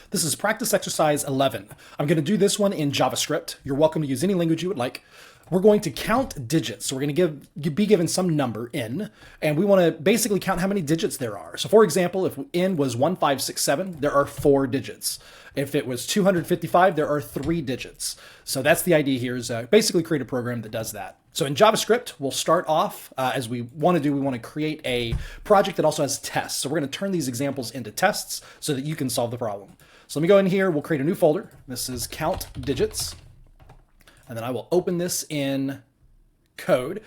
This is practice exercise 11. I'm going to do this one in JavaScript. You're welcome to use any language you would like. We're going to count digits. So we're going to be given some number n, and we want to basically count how many digits there are. So for example, if n was 1567, there are 4 digits. If it was 255, there are 3 digits. So that's the idea here, is basically create a program that does that. So in JavaScript, we'll start off as we want to do. We want to create a project that also has tests. So we're going to turn these examples into tests so that you can solve the problem. So let me go in here. We'll create a new folder. This is count digits. And then I will open this in code.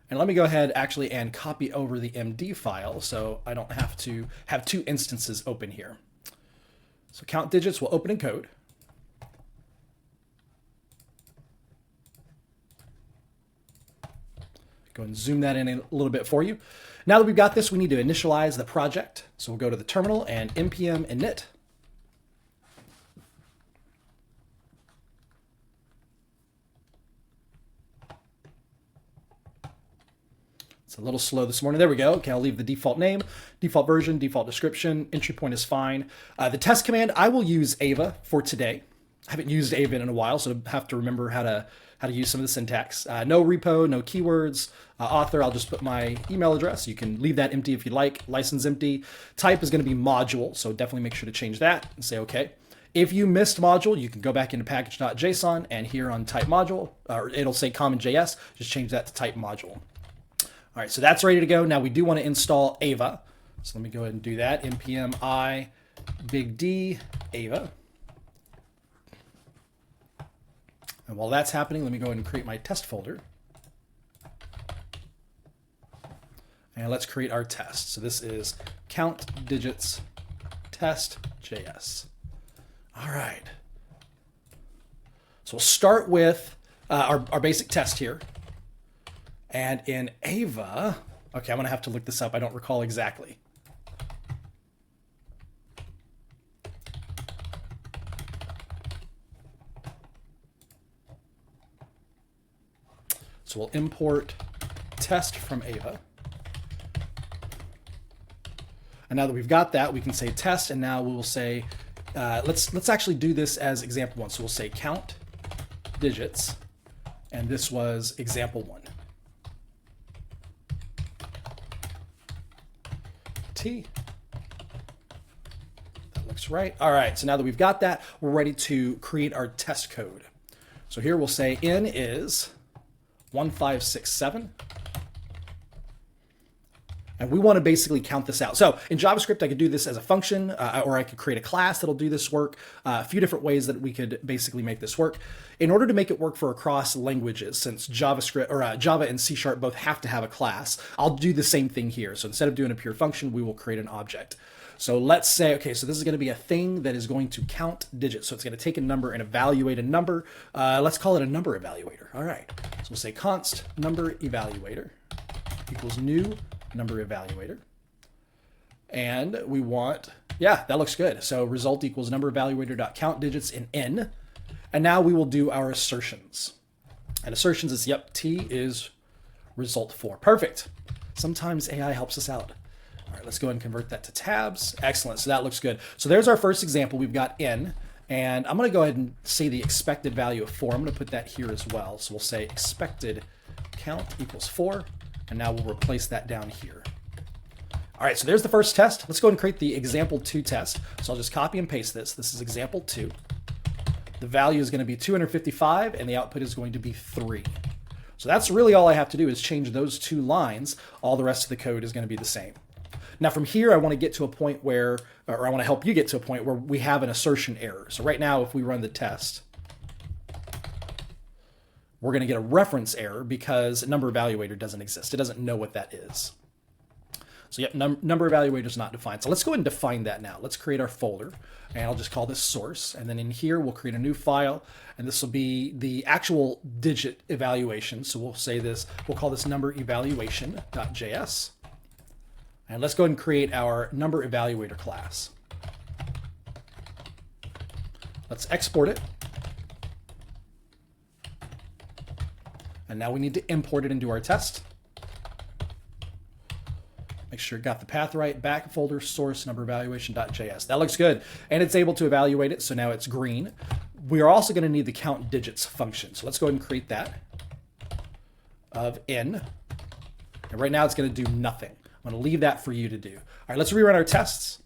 And let me go ahead actually and copy over the MD file so I don't have to have 2 instances open here. So count digits will open in code. Go and zoom that in a little bit for you. Now that we've got this, we need to initialize the project. So we'll go to the terminal and npm init. It's a little slow this morning. There we go. Okay, I'll leave the default name, default version, default description. Entry point is fine. The test command, I will use Ava for today. I haven't used Ava in a while, so I have to remember how to use some of the syntax. No repo, no keywords. Author, I'll just put my email address. You can leave that empty if you like. License empty. Type is going to be module, so definitely make sure to change that and say OK. If you missed module, you can go back into package.json, and here on type module, or it'll say common.js, just change that to type module. All right, so that's ready to go. Now we do want to install Ava. So let me go ahead and do that. npm I big D Ava. And while that's happening, let me go ahead and create my test folder. And let's create our test. So this is count digits test.js. All right. So we'll start with our basic test here. And in Ava, okay, I'm going to have to look this up. I don't recall exactly. So we'll import test from Ava. And now that we've got that, we can say test, and now we will say, let's actually do this as example 1. So we'll say count digits, and this was example 1. That looks right. All right, so now that we've got that, we're ready to create our test code. So here we'll say n is 1567. And we want to basically count this out. So in JavaScript, I could do this as a function, or I could create a class that'll do this work. A few different ways that we could basically make this work. In order to make it work for across languages, since JavaScript or Java and C# both have to have a class, I'll do the same thing here. So instead of doing a pure function, we will create an object. So let's say, okay, so this is going to be a thing that is going to count digits. So it's going to take a number and evaluate a number. Let's call it a number evaluator. All right. So we'll say const number evaluator equals new number evaluator. And we want, yeah, that looks good. So result equals number evaluator.count digits in n. And now we will do our assertions. And assertions is, yep, t is result 4. Perfect. Sometimes AI helps us out. All right, let's go ahead and convert that to tabs. Excellent. So that looks good. So there's our first example. We've got n. And I'm going to go ahead and say the expected value of 4. I'm going to put that here as well. So we'll say expected count equals 4. And now we'll replace that down here. All right, so there's the first test. Let's go ahead and create the example 2 test. So I'll just copy and paste this. This is example 2. The value is going to be 255, and the output is going to be 3. So that's really all I have to do is change those 2 lines. All the rest of the code is going to be the same. Now from here, I want to get to a point where, or I want to help you get to a point where we have an assertion error. So right now, if we run the test, we're going to get a reference error because number evaluator doesn't exist. It doesn't know what that is. So yep, number evaluator is not defined. So let's go ahead and define that now. Let's create our folder, and I'll just call this source. And then in here, we'll create a new file, and this will be the actual digit evaluation. So we'll say this, we'll call this number evaluation.js. And let's go ahead and create our number evaluator class. Let's export it. And now we need to import it into our test. Make sure you got the path right. Back folder source number evaluation.js. That looks good. And it's able to evaluate it. So now it's green. We are also going to need the count digits function. So let's go ahead and create that of n. And right now it's going to do nothing. I'm going to leave that for you to do. All right, let's rerun our tests.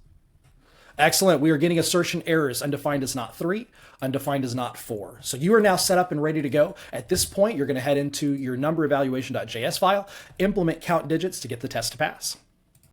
Excellent. We are getting assertion errors. Undefined is not 3. Undefined is not 4. So you are now set up and ready to go. At this point, you're going to head into your number evaluation.js file, implement count digits to get the test to pass.